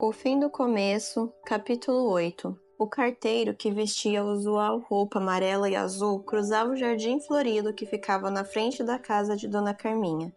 O fim do começo, capítulo 8. O carteiro, que vestia a usual roupa amarela e azul, cruzava o jardim florido que ficava na frente da casa de Dona Carminha.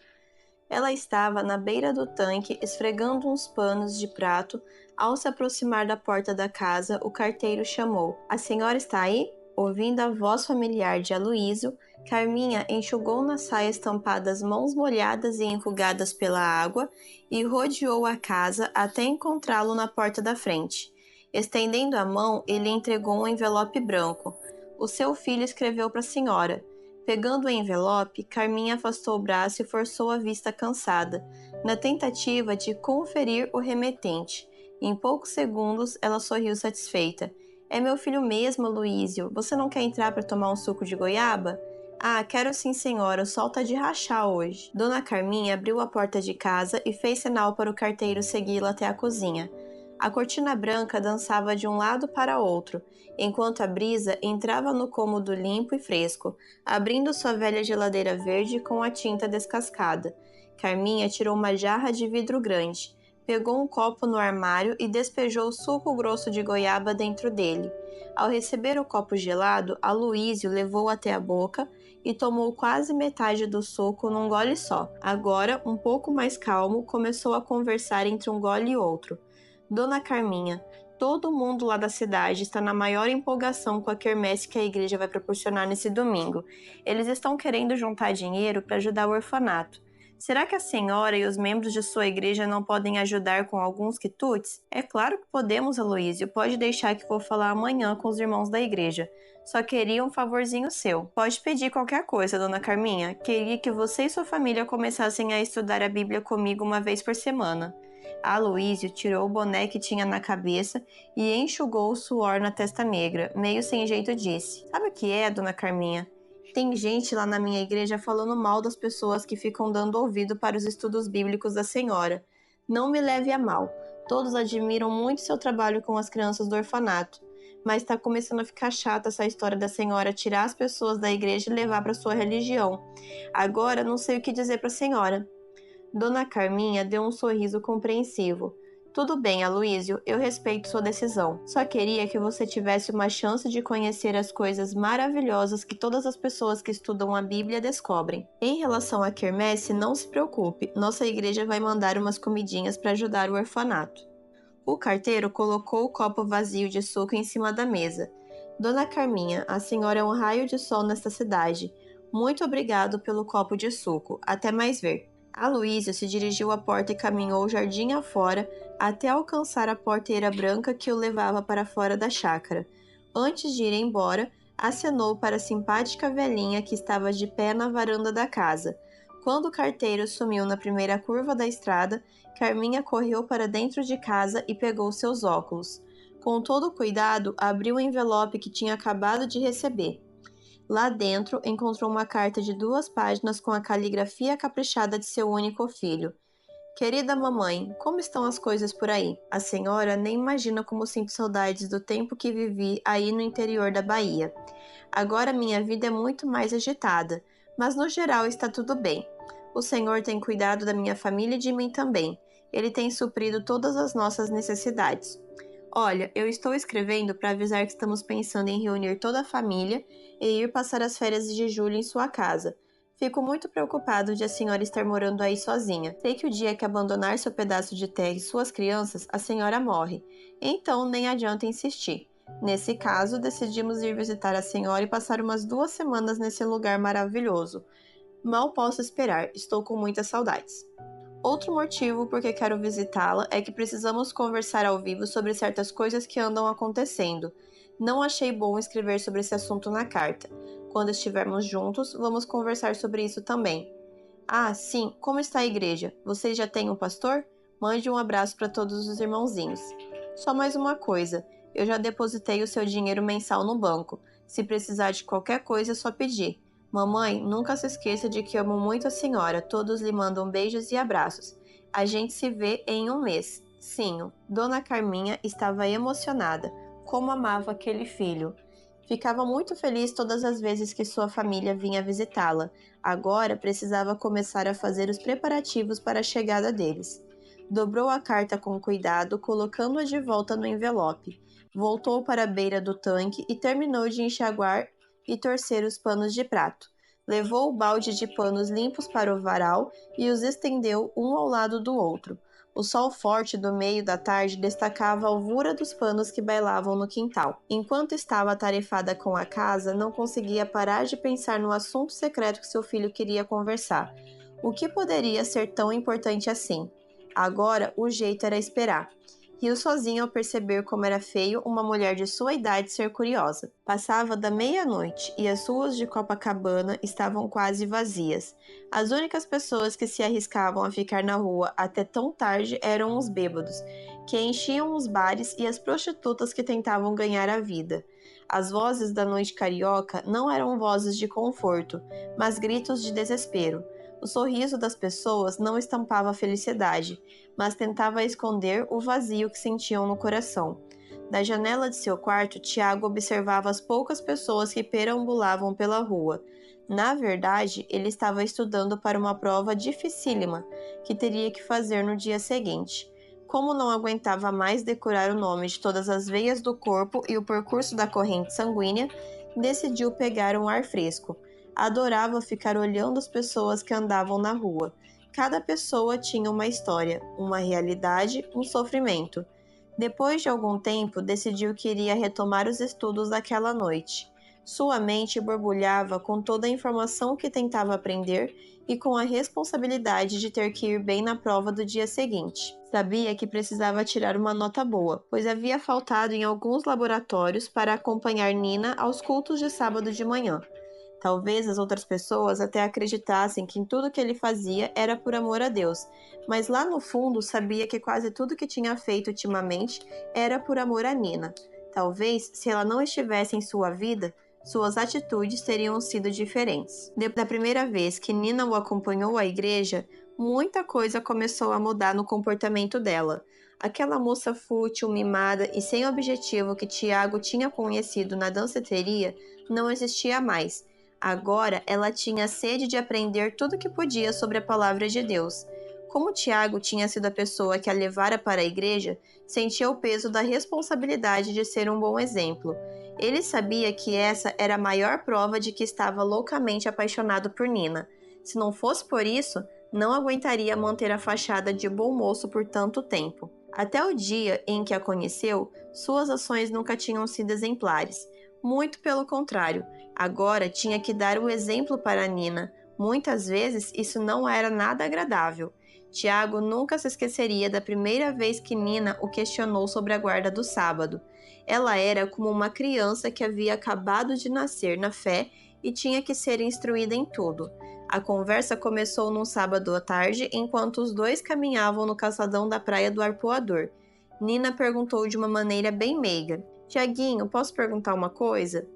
Ela estava na beira do tanque, esfregando uns panos de prato. Ao se aproximar da porta da casa, o carteiro chamou: "A senhora está aí?" Ouvindo a voz familiar de Aloísio, Carminha enxugou na saia estampada as mãos molhadas e enrugadas pela água e rodeou a casa até encontrá-lo na porta da frente. Estendendo a mão, ele entregou um envelope branco. O seu filho escreveu para a senhora. Pegando o envelope, Carminha afastou o braço e forçou a vista cansada, na tentativa de conferir o remetente. Em poucos segundos, ela sorriu satisfeita. "É meu filho mesmo, Luísio. Você não quer entrar para tomar um suco de goiaba?" "Ah, quero sim, senhora. O sol tá de rachar hoje." Dona Carminha abriu a porta de casa e fez sinal para o carteiro segui-la até a cozinha. A cortina branca dançava de um lado para outro, enquanto a brisa entrava no cômodo limpo e fresco, abrindo sua velha geladeira verde com a tinta descascada. Carminha tirou uma jarra de vidro grande, pegou um copo no armário e despejou o suco grosso de goiaba dentro dele. Ao receber o copo gelado, Aloísio levou até a boca e tomou quase metade do suco num gole só. Agora, um pouco mais calmo, começou a conversar entre um gole e outro. "Dona Carminha, todo mundo lá da cidade está na maior empolgação com a quermesse que a igreja vai proporcionar nesse domingo. Eles estão querendo juntar dinheiro para ajudar o orfanato. Será que a senhora e os membros de sua igreja não podem ajudar com alguns quitutes?" "É claro que podemos, Aloísio. Pode deixar que vou falar amanhã com os irmãos da igreja. Só queria um favorzinho seu." "Pode pedir qualquer coisa, Dona Carminha. Queria que você e sua família começassem a estudar a Bíblia comigo uma vez por semana." Aloísio tirou o boné que tinha na cabeça e enxugou o suor na testa negra. Meio sem jeito disse: "Sabe o que é, Dona Carminha? Tem gente lá na minha igreja falando mal das pessoas que ficam dando ouvido para os estudos bíblicos da senhora. Não me leve a mal. Todos admiram muito seu trabalho com as crianças do orfanato. Mas está começando a ficar chata essa história da senhora tirar as pessoas da igreja e levar para sua religião. Agora não sei o que dizer para a senhora." Dona Carminha deu um sorriso compreensivo. "Tudo bem, Aloísio, eu respeito sua decisão. Só queria que você tivesse uma chance de conhecer as coisas maravilhosas que todas as pessoas que estudam a Bíblia descobrem. Em relação à quermesse, não se preocupe, nossa igreja vai mandar umas comidinhas para ajudar o orfanato." O carteiro colocou o copo vazio de suco em cima da mesa. "Dona Carminha, a senhora é um raio de sol nesta cidade. Muito obrigado pelo copo de suco. Até mais ver." Aloísio se dirigiu à porta e caminhou o jardim afora até alcançar a porteira branca que o levava para fora da chácara. Antes de ir embora, acenou para a simpática velhinha que estava de pé na varanda da casa. Quando o carteiro sumiu na primeira curva da estrada, Carminha correu para dentro de casa e pegou seus óculos. Com todo cuidado, abriu o envelope que tinha acabado de receber. Lá dentro, encontrou uma carta de 2 páginas com a caligrafia caprichada de seu único filho. "Querida mamãe, como estão as coisas por aí? A senhora nem imagina como sinto saudades do tempo que vivi aí no interior da Bahia. Agora minha vida é muito mais agitada, mas no geral está tudo bem. O Senhor tem cuidado da minha família e de mim também. Ele tem suprido todas as nossas necessidades. Olha, eu estou escrevendo para avisar que estamos pensando em reunir toda a família e ir passar as férias de julho em sua casa. Fico muito preocupado de a senhora estar morando aí sozinha. Sei que o dia que abandonar seu pedaço de terra e suas crianças, a senhora morre. Então nem adianta insistir. Nesse caso, decidimos ir visitar a senhora e passar umas 2 semanas nesse lugar maravilhoso. Mal posso esperar, estou com muitas saudades. Outro motivo por que quero visitá-la é que precisamos conversar ao vivo sobre certas coisas que andam acontecendo. Não achei bom escrever sobre esse assunto na carta. Quando estivermos juntos, vamos conversar sobre isso também. Ah, sim, como está a igreja? Vocês já têm um pastor? Mande um abraço para todos os irmãozinhos. Só mais uma coisa, eu já depositei o seu dinheiro mensal no banco. Se precisar de qualquer coisa, é só pedir. Mamãe, nunca se esqueça de que amo muito a senhora. Todos lhe mandam beijos e abraços. A gente se vê em um mês. Sim, Dona Carminha estava emocionada. Como amava aquele filho. Ficava muito feliz todas as vezes que sua família vinha visitá-la. Agora precisava começar a fazer os preparativos para a chegada deles. Dobrou a carta com cuidado, colocando-a de volta no envelope. Voltou para a beira do tanque e terminou de enxaguar e torcer os panos de prato. Levou o balde de panos limpos para o varal e os estendeu um ao lado do outro. O sol forte do meio da tarde destacava a alvura dos panos que bailavam no quintal. Enquanto estava atarefada com a casa, não conseguia parar de pensar no assunto secreto que seu filho queria conversar. O que poderia ser tão importante assim? Agora, o jeito era esperar. Riu sozinho ao perceber como era feio uma mulher de sua idade ser curiosa. Passava da meia-noite e as ruas de Copacabana estavam quase vazias. As únicas pessoas que se arriscavam a ficar na rua até tão tarde eram os bêbados, que enchiam os bares, e as prostitutas que tentavam ganhar a vida. As vozes da noite carioca não eram vozes de conforto, mas gritos de desespero. O sorriso das pessoas não estampava felicidade, mas tentava esconder o vazio que sentiam no coração. Da janela de seu quarto, Tiago observava as poucas pessoas que perambulavam pela rua. Na verdade, ele estava estudando para uma prova dificílima que teria que fazer no dia seguinte. Como não aguentava mais decorar o nome de todas as veias do corpo e o percurso da corrente sanguínea, decidiu pegar um ar fresco. Adorava ficar olhando as pessoas que andavam na rua. Cada pessoa tinha uma história, uma realidade, um sofrimento. Depois de algum tempo, decidiu que iria retomar os estudos daquela noite. Sua mente borbulhava com toda a informação que tentava aprender e com a responsabilidade de ter que ir bem na prova do dia seguinte. Sabia que precisava tirar uma nota boa, pois havia faltado em alguns laboratórios para acompanhar Nina aos cultos de sábado de manhã. Talvez as outras pessoas até acreditassem que tudo que ele fazia era por amor a Deus, mas lá no fundo sabia que quase tudo que tinha feito ultimamente era por amor a Nina. Talvez, se ela não estivesse em sua vida, suas atitudes teriam sido diferentes. Da primeira vez que Nina o acompanhou à igreja, muita coisa começou a mudar no comportamento dela. Aquela moça fútil, mimada e sem objetivo que Tiago tinha conhecido na danceteria não existia mais. Agora ela tinha sede de aprender tudo o que podia sobre a palavra de Deus. Como Tiago tinha sido a pessoa que a levara para a igreja, sentia o peso da responsabilidade de ser um bom exemplo. Ele sabia que essa era a maior prova de que estava loucamente apaixonado por Nina. Se não fosse por isso, não aguentaria manter a fachada de bom moço por tanto tempo. Até o dia em que a conheceu, suas ações nunca tinham sido exemplares. Muito pelo contrário, agora tinha que dar o exemplo para Nina. Muitas vezes isso não era nada agradável. Tiago nunca se esqueceria da primeira vez que Nina o questionou sobre a guarda do sábado. Ela era como uma criança que havia acabado de nascer na fé e tinha que ser instruída em tudo. A conversa começou num sábado à tarde, enquanto os dois caminhavam no calçadão da praia do Arpoador. Nina perguntou de uma maneira bem meiga: Tiaguinho, posso perguntar uma coisa?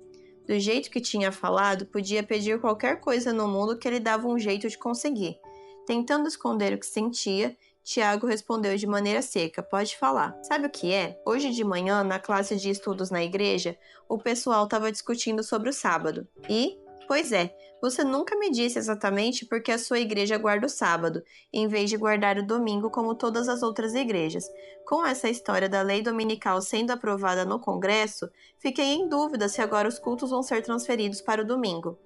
Do jeito que tinha falado, podia pedir qualquer coisa no mundo que ele dava um jeito de conseguir. Tentando esconder o que sentia, Tiago respondeu de maneira seca: pode falar. Sabe o que é? Hoje de manhã, na classe de estudos na igreja, o pessoal estava discutindo sobre o sábado. E, pois é, você nunca me disse exatamente por que a sua igreja guarda o sábado, em vez de guardar o domingo como todas as outras igrejas. Com essa história da lei dominical sendo aprovada no Congresso, fiquei em dúvida se agora os cultos vão ser transferidos para o domingo.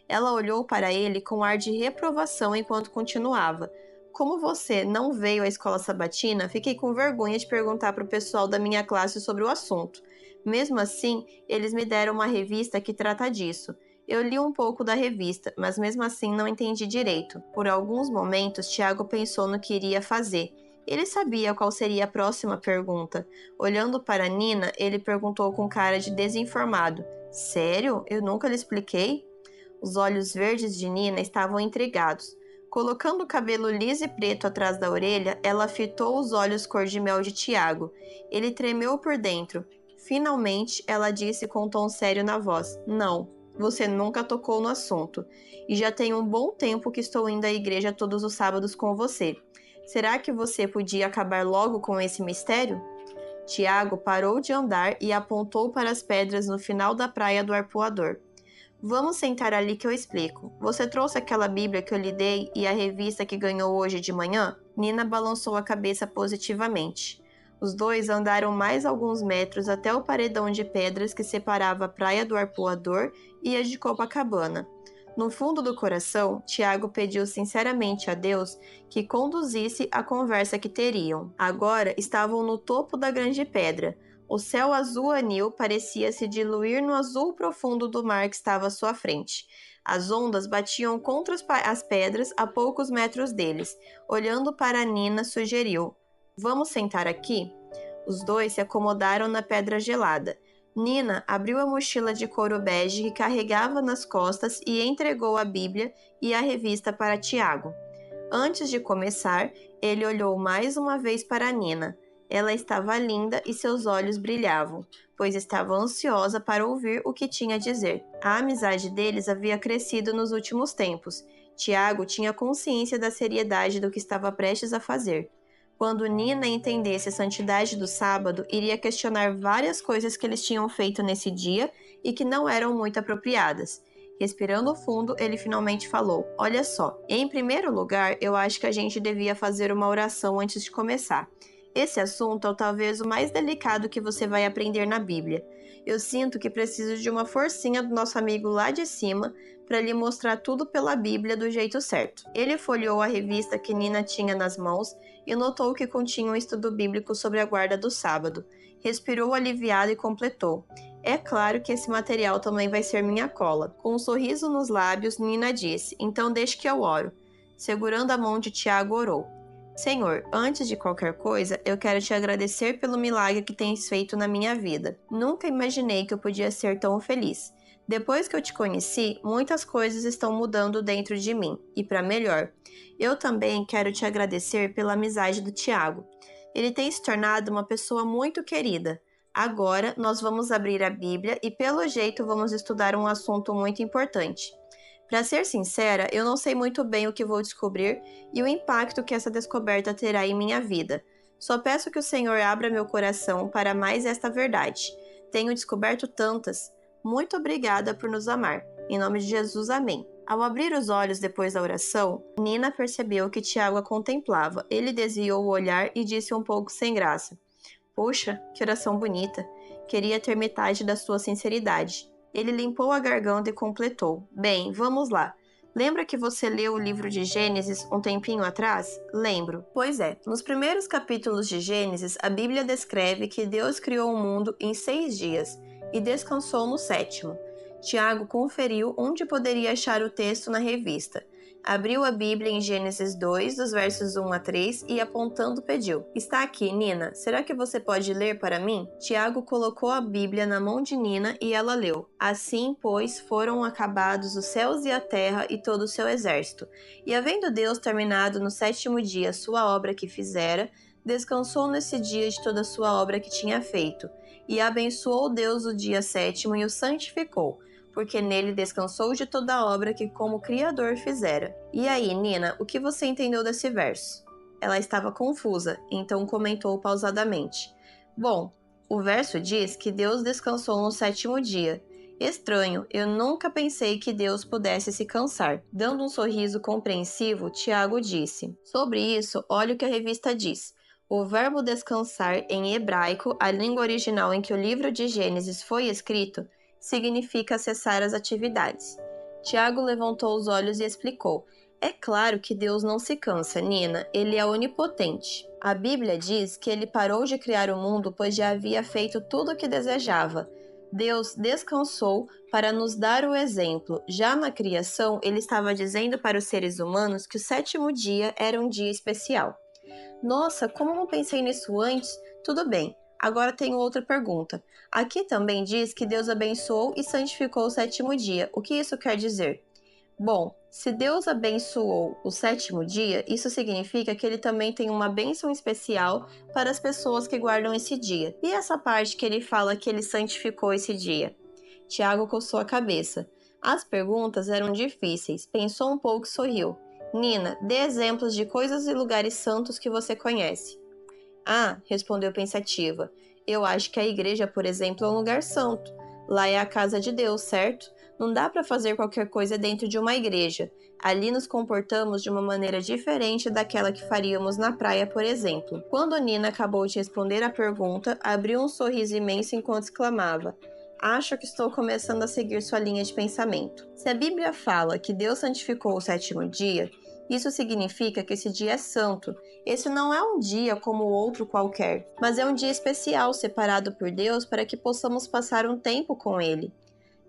Ela olhou para ele com ar de reprovação enquanto continuava. Como você não veio à escola sabatina, fiquei com vergonha de perguntar para o pessoal da minha classe sobre o assunto. Mesmo assim, eles me deram uma revista que trata disso. Eu li um pouco da revista, mas mesmo assim não entendi direito. Por alguns momentos, Tiago pensou no que iria fazer. Ele sabia qual seria a próxima pergunta. Olhando para Nina, ele perguntou com cara de desinformado: Sério? Eu nunca lhe expliquei? Os olhos verdes de Nina estavam intrigados. Colocando o cabelo liso e preto atrás da orelha, ela fitou os olhos cor de mel de Tiago. Ele tremeu por dentro. Finalmente, ela disse com um tom sério na voz: Não, você nunca tocou no assunto. E já tem um bom tempo que estou indo à igreja todos os sábados com você. Será que você podia acabar logo com esse mistério? Tiago parou de andar e apontou para as pedras no final da praia do Arpoador. Vamos sentar ali que eu explico. Você trouxe aquela Bíblia que eu lhe dei e a revista que ganhou hoje de manhã? Nina balançou a cabeça positivamente. Os dois andaram mais alguns metros até o paredão de pedras que separava a Praia do Arpoador e a de Copacabana. No fundo do coração, Tiago pediu sinceramente a Deus que conduzisse a conversa que teriam. Agora estavam no topo da grande pedra. O céu azul anil parecia se diluir no azul profundo do mar que estava à sua frente. As ondas batiam contra as pedras a poucos metros deles. Olhando para Nina, sugeriu: "Vamos sentar aqui?" Os dois se acomodaram na pedra gelada. Nina abriu a mochila de couro bege que carregava nas costas e entregou a Bíblia e a revista para Tiago. Antes de começar, ele olhou mais uma vez para Nina. Ela estava linda e seus olhos brilhavam, pois estava ansiosa para ouvir o que tinha a dizer. A amizade deles havia crescido nos últimos tempos. Tiago tinha consciência da seriedade do que estava prestes a fazer. Quando Nina entendesse a santidade do sábado, iria questionar várias coisas que eles tinham feito nesse dia e que não eram muito apropriadas. Respirando fundo, ele finalmente falou: "Olha só, em primeiro lugar, eu acho que a gente devia fazer uma oração antes de começar. Esse assunto é talvez o mais delicado que você vai aprender na Bíblia. Eu sinto que preciso de uma forcinha do nosso amigo lá de cima para lhe mostrar tudo pela Bíblia do jeito certo." Ele folheou a revista que Nina tinha nas mãos e notou que continha um estudo bíblico sobre a guarda do sábado. Respirou aliviado e completou: "É claro que esse material também vai ser minha cola." Com um sorriso nos lábios, Nina disse: "Então deixe que eu oro." Segurando a mão de Tiago, orou: "Senhor, antes de qualquer coisa, eu quero te agradecer pelo milagre que tens feito na minha vida. Nunca imaginei que eu podia ser tão feliz. Depois que eu te conheci, muitas coisas estão mudando dentro de mim, e para melhor. Eu também quero te agradecer pela amizade do Tiago. Ele tem se tornado uma pessoa muito querida. Agora nós vamos abrir a Bíblia e, pelo jeito, vamos estudar um assunto muito importante. Para ser sincera, eu não sei muito bem o que vou descobrir e o impacto que essa descoberta terá em minha vida. Só peço que o Senhor abra meu coração para mais esta verdade. Tenho descoberto tantas. Muito obrigada por nos amar. Em nome de Jesus, amém." Ao abrir os olhos depois da oração, Nina percebeu que Tiago a contemplava. Ele desviou o olhar e disse um pouco sem graça: "Poxa, que oração bonita. Queria ter metade da sua sinceridade." Ele limpou a garganta e completou: "Bem, vamos lá. Lembra que você leu o livro de Gênesis um tempinho atrás?" "Lembro." "Pois é, nos primeiros capítulos de Gênesis, a Bíblia descreve que Deus criou o mundo em 6 dias e descansou no 7º. Tiago conferiu onde poderia achar o texto na revista. Abriu a Bíblia em Gênesis 2, dos versos 1 a 3, e apontando pediu: "Está aqui, Nina. Será que você pode ler para mim?" Tiago colocou a Bíblia na mão de Nina e ela leu: "Assim, pois, foram acabados os céus e a terra e todo o seu exército. E havendo Deus terminado no 7º dia sua obra que fizera, descansou nesse dia de toda a sua obra que tinha feito. E abençoou Deus o dia 7º e o santificou, porque nele descansou de toda a obra que como Criador fizera." "E aí, Nina, o que você entendeu desse verso?" Ela estava confusa, então comentou pausadamente: "Bom, o verso diz que Deus descansou no 7º dia. Estranho, eu nunca pensei que Deus pudesse se cansar." Dando um sorriso compreensivo, Tiago disse: "Sobre isso, olha o que a revista diz. O verbo descansar em hebraico, a língua original em que o livro de Gênesis foi escrito, significa cessar as atividades." Tiago levantou os olhos e explicou: "É claro que Deus não se cansa, Nina, ele é onipotente. A Bíblia diz que ele parou de criar o mundo pois já havia feito tudo o que desejava. Deus descansou para nos dar o exemplo. Já na criação, ele estava dizendo para os seres humanos que o 7º dia era um dia especial." "Nossa, como não pensei nisso antes? Tudo bem. Agora tenho outra pergunta. Aqui também diz que Deus abençoou e santificou o 7º dia. O que isso quer dizer?" "Bom, se Deus abençoou o 7º dia, isso significa que ele também tem uma bênção especial para as pessoas que guardam esse dia. E essa parte que ele fala que ele santificou esse dia?" Tiago coçou a cabeça. As perguntas eram difíceis. Pensou um pouco e sorriu. "Nina, dê exemplos de coisas e lugares santos que você conhece." "Ah," respondeu pensativa, "eu acho que a igreja, por exemplo, é um lugar santo. Lá é a casa de Deus, certo? Não dá para fazer qualquer coisa dentro de uma igreja. Ali nos comportamos de uma maneira diferente daquela que faríamos na praia, por exemplo. Quando Nina acabou de responder à pergunta, abriu um sorriso imenso enquanto exclamava: Acho que estou começando a seguir sua linha de pensamento. Se a Bíblia fala que Deus santificou o sétimo dia, isso significa que esse dia é santo. Esse não é um dia como outro qualquer, mas é um dia especial separado por Deus para que possamos passar um tempo com Ele.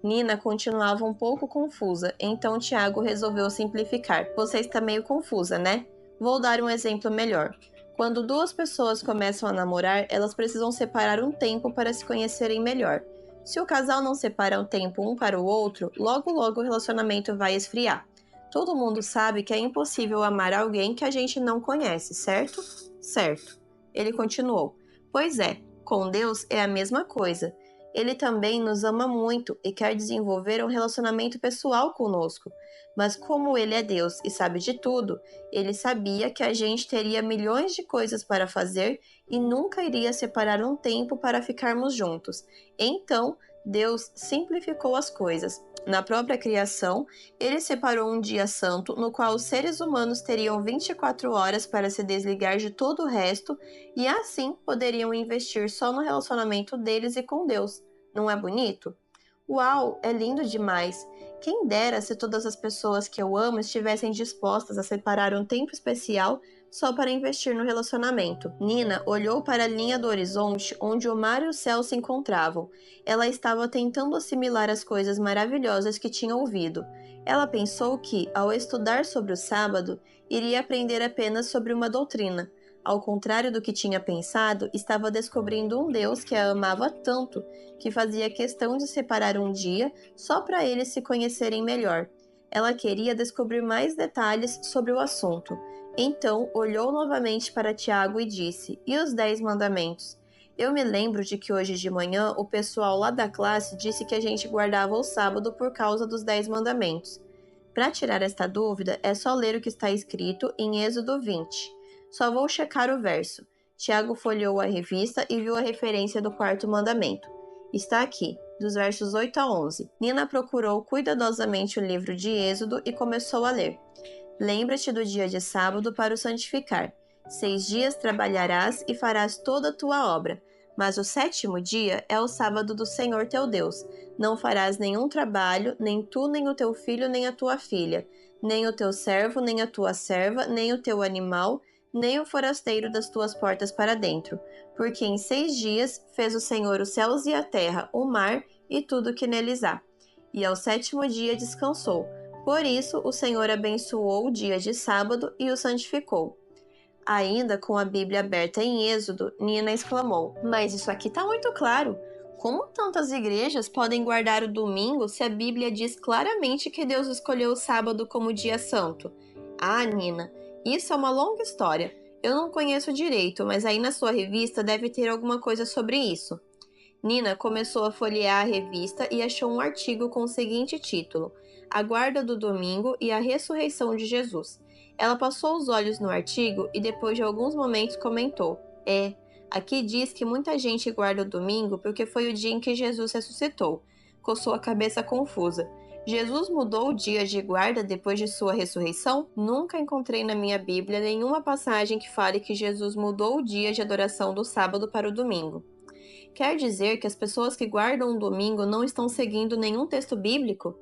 Nina continuava um pouco confusa, então Tiago resolveu simplificar. Você está meio confusa, né? Vou dar um exemplo melhor. Quando duas pessoas começam a namorar, elas precisam separar um tempo para se conhecerem melhor. Se o casal não separa um tempo um para o outro, logo o relacionamento vai esfriar. Todo mundo sabe que é impossível amar alguém que a gente não conhece, certo? Certo. Ele continuou. Pois é, com Deus é a mesma coisa. Ele também nos ama muito e quer desenvolver um relacionamento pessoal conosco. Mas como ele é Deus e sabe de tudo, ele sabia que a gente teria milhões de coisas para fazer e nunca iria separar um tempo para ficarmos juntos. Então, Deus simplificou as coisas. Na própria criação, ele separou um dia santo no qual os seres humanos teriam 24 horas para se desligar de todo o resto e assim poderiam investir só no relacionamento deles e com Deus. Não é bonito? Uau, é lindo demais! Quem dera se todas as pessoas que eu amo estivessem dispostas a separar um tempo especial só para investir no relacionamento. Nina olhou para a linha do horizonte onde o mar e o céu se encontravam. Ela estava tentando assimilar as coisas maravilhosas que tinha ouvido. Ela pensou que, ao estudar sobre o sábado, iria aprender apenas sobre uma doutrina. Ao contrário do que tinha pensado, estava descobrindo um Deus que a amava tanto que fazia questão de separar um dia só para eles se conhecerem melhor. Ela queria descobrir mais detalhes sobre o assunto. Então, olhou novamente para Tiago e disse: E os 10 mandamentos? Eu me lembro de que hoje de manhã o pessoal lá da classe disse que a gente guardava o sábado por causa dos 10 mandamentos. Para tirar esta dúvida, é só ler o que está escrito em Êxodo 20. Só vou checar o verso. Tiago folheou a revista e viu a referência do quarto mandamento. Está aqui, dos versos 8 a 11. Nina procurou cuidadosamente o livro de Êxodo e começou a ler. Lembra-te do dia de sábado para o santificar. 6 dias trabalharás e farás toda a tua obra. Mas o sétimo dia é o sábado do Senhor teu Deus. Não farás nenhum trabalho, nem tu, nem o teu filho, nem a tua filha, nem o teu servo, nem a tua serva, nem o teu animal, nem o forasteiro das tuas portas para dentro. Porque em 6 dias fez o Senhor os céus e a terra, o mar e tudo que neles há. E ao sétimo dia descansou. Por isso o Senhor abençoou o dia de sábado e o santificou. Ainda com a Bíblia aberta em Êxodo, Nina exclamou: Mas isso aqui está muito claro. Como tantas igrejas podem guardar o domingo se a Bíblia diz claramente que Deus escolheu o sábado como dia santo? Ah, Nina, isso é uma longa história. Eu não conheço direito, mas aí na sua revista deve ter alguma coisa sobre isso. Nina começou a folhear a revista e achou um artigo com o seguinte título: A Guarda do Domingo e a Ressurreição de Jesus. Ela passou os olhos no artigo e depois de alguns momentos comentou: aqui diz que muita gente guarda o domingo porque foi o dia em que Jesus ressuscitou. Coçou a cabeça confusa. Jesus mudou o dia de guarda depois de sua ressurreição? Nunca encontrei na minha Bíblia nenhuma passagem que fale que Jesus mudou o dia de adoração do sábado para o domingo. Quer dizer que as pessoas que guardam o domingo não estão seguindo nenhum texto bíblico?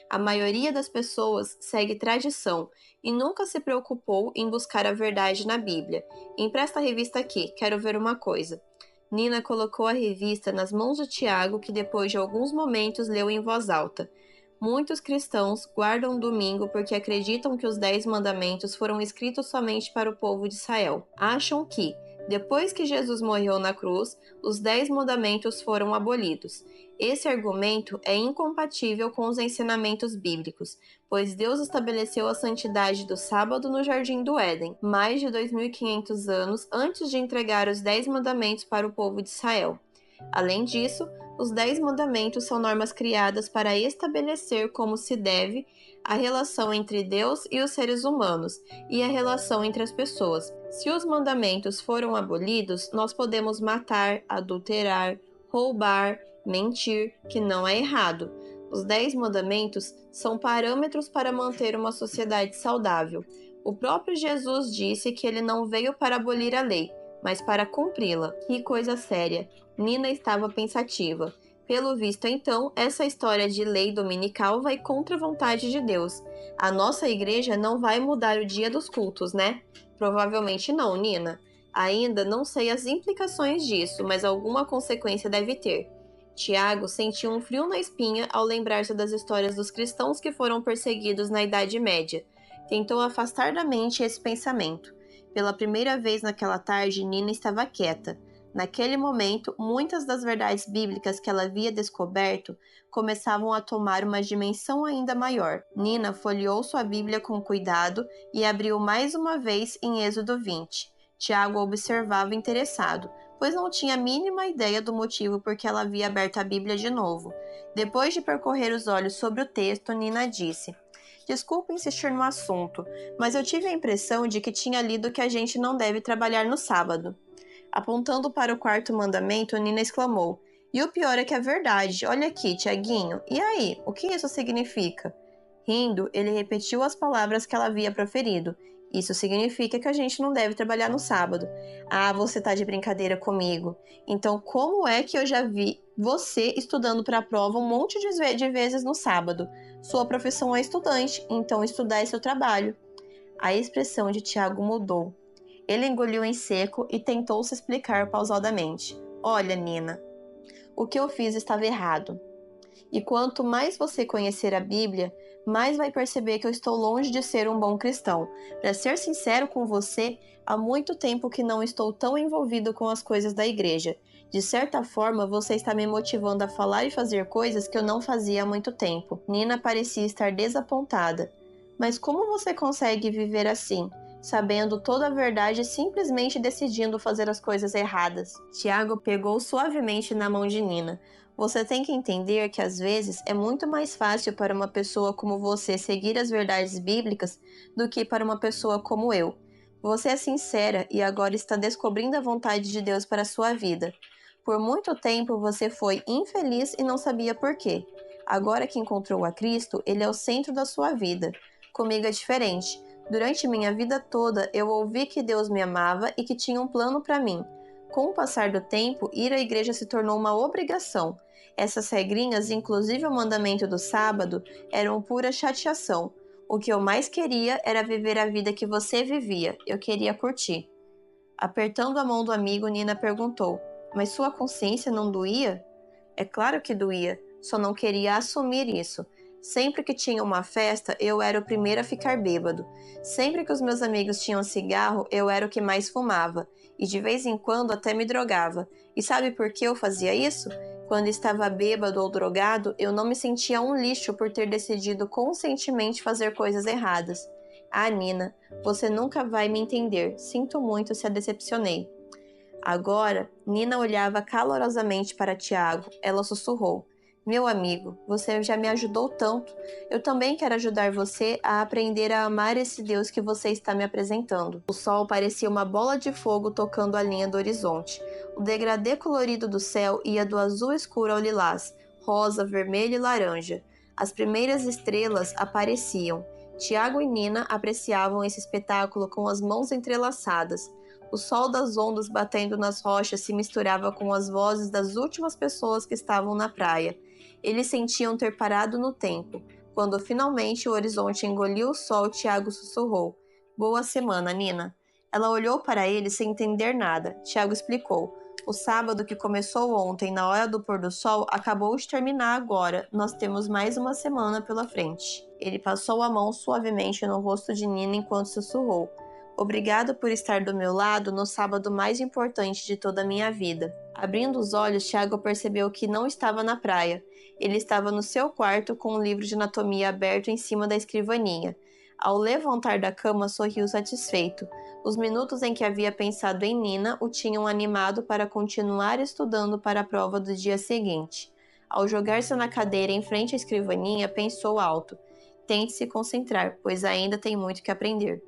A maioria das pessoas segue tradição e nunca se preocupou em buscar a verdade na Bíblia. Empresta a revista aqui, quero ver uma coisa. Nina colocou a revista nas mãos de Tiago, que depois de alguns momentos leu em voz alta. Muitos cristãos guardam o domingo porque acreditam que os 10 mandamentos foram escritos somente para o povo de Israel. Acham que, depois que Jesus morreu na cruz, os 10 mandamentos foram abolidos. Esse argumento é incompatível com os ensinamentos bíblicos, pois Deus estabeleceu a santidade do sábado no Jardim do Éden, mais de 2.500 anos antes de entregar os 10 mandamentos para o povo de Israel. Além disso, os 10 mandamentos são normas criadas para estabelecer como se deve a relação entre Deus e os seres humanos e a relação entre as pessoas. Se os mandamentos foram abolidos, nós podemos matar, adulterar, roubar, mentir, que não é errado. Os 10 mandamentos são parâmetros para manter uma sociedade saudável. O próprio Jesus disse que ele não veio para abolir a lei, mas para cumpri-la. Que coisa séria! Nina estava pensativa. Pelo visto, então, essa história de lei dominical vai contra a vontade de Deus. A nossa igreja não vai mudar o dia dos cultos, né? Provavelmente não, Nina. Ainda não sei as implicações disso, mas alguma consequência deve ter. Tiago sentiu um frio na espinha ao lembrar-se das histórias dos cristãos que foram perseguidos na Idade Média. Tentou afastar da mente esse pensamento. Pela primeira vez naquela tarde, Nina estava quieta. Naquele momento, muitas das verdades bíblicas que ela havia descoberto começavam a tomar uma dimensão ainda maior. Nina folheou sua Bíblia com cuidado e abriu mais uma vez em Êxodo 20. Tiago observava interessado, pois não tinha a mínima ideia do motivo por que ela havia aberto a Bíblia de novo. Depois de percorrer os olhos sobre o texto, Nina disse: "Desculpe insistir no assunto, mas eu tive a impressão de que tinha lido que a gente não deve trabalhar no sábado." Apontando para o quarto mandamento, Nina exclamou: "E o pior é que é verdade. Olha aqui, Tiaguinho. E aí, o que isso significa?" Rindo, ele repetiu as palavras que ela havia proferido. "Isso significa que a gente não deve trabalhar no sábado." "Ah, você tá de brincadeira comigo. Então, como é que eu já vi você estudando para a prova um monte de vezes no sábado? Sua profissão é estudante, então estudar é seu trabalho." A expressão de Tiago mudou. Ele engoliu em seco e tentou se explicar pausadamente. "Olha, Nina, o que eu fiz estava errado. E quanto mais você conhecer a Bíblia, mais vai perceber que eu estou longe de ser um bom cristão. Para ser sincero com você, há muito tempo que não estou tão envolvido com as coisas da igreja. De certa forma, você está me motivando a falar e fazer coisas que eu não fazia há muito tempo." Nina parecia estar desapontada. "Mas como você consegue viver assim, sabendo toda a verdade e simplesmente decidindo fazer as coisas erradas?" Tiago pegou suavemente na mão de Nina. "Você tem que entender que às vezes é muito mais fácil para uma pessoa como você seguir as verdades bíblicas do que para uma pessoa como eu. Você é sincera e agora está descobrindo a vontade de Deus para a sua vida. Por muito tempo você foi infeliz e não sabia por quê. Agora que encontrou a Cristo, Ele é o centro da sua vida. Comigo é diferente. Durante minha vida toda, eu ouvi que Deus me amava e que tinha um plano para mim. Com o passar do tempo, ir à igreja se tornou uma obrigação. Essas regrinhas, inclusive o mandamento do sábado, eram pura chateação. O que eu mais queria era viver a vida que você vivia. Eu queria curtir." Apertando a mão do amigo, Nina perguntou: "Mas sua consciência não doía?" "É claro que doía, só não queria assumir isso. Sempre que tinha uma festa, eu era o primeiro a ficar bêbado. Sempre que os meus amigos tinham cigarro, eu era o que mais fumava. E de vez em quando até me drogava. E sabe por que eu fazia isso? Quando estava bêbado ou drogado, eu não me sentia um lixo por ter decidido conscientemente fazer coisas erradas." "Ah, Nina, você nunca vai me entender. Sinto muito se a decepcionei." Agora, Nina olhava calorosamente para Tiago. Ela sussurrou: "Meu amigo, você já me ajudou tanto. Eu também quero ajudar você a aprender a amar esse Deus que você está me apresentando." O sol parecia uma bola de fogo tocando a linha do horizonte. O degradê colorido do céu ia do azul escuro ao lilás, rosa, vermelho e laranja. As primeiras estrelas apareciam. Tiago e Nina apreciavam esse espetáculo com as mãos entrelaçadas. O sol das ondas batendo nas rochas se misturava com as vozes das últimas pessoas que estavam na praia. Eles sentiam ter parado no tempo. Quando finalmente o horizonte engoliu o sol, Tiago sussurrou: "Boa semana, Nina." Ela olhou para ele sem entender nada. Tiago explicou: "O sábado que começou ontem, na hora do pôr do sol, acabou de terminar agora. Nós temos mais uma semana pela frente." Ele passou a mão suavemente no rosto de Nina enquanto sussurrou: "Obrigado por estar do meu lado no sábado mais importante de toda a minha vida." Abrindo os olhos, Tiago percebeu que não estava na praia. Ele estava no seu quarto com um livro de anatomia aberto em cima da escrivaninha. Ao levantar da cama, sorriu satisfeito. Os minutos em que havia pensado em Nina o tinham animado para continuar estudando para a prova do dia seguinte. Ao jogar-se na cadeira em frente à escrivaninha, pensou alto: "Tente se concentrar, pois ainda tem muito que aprender."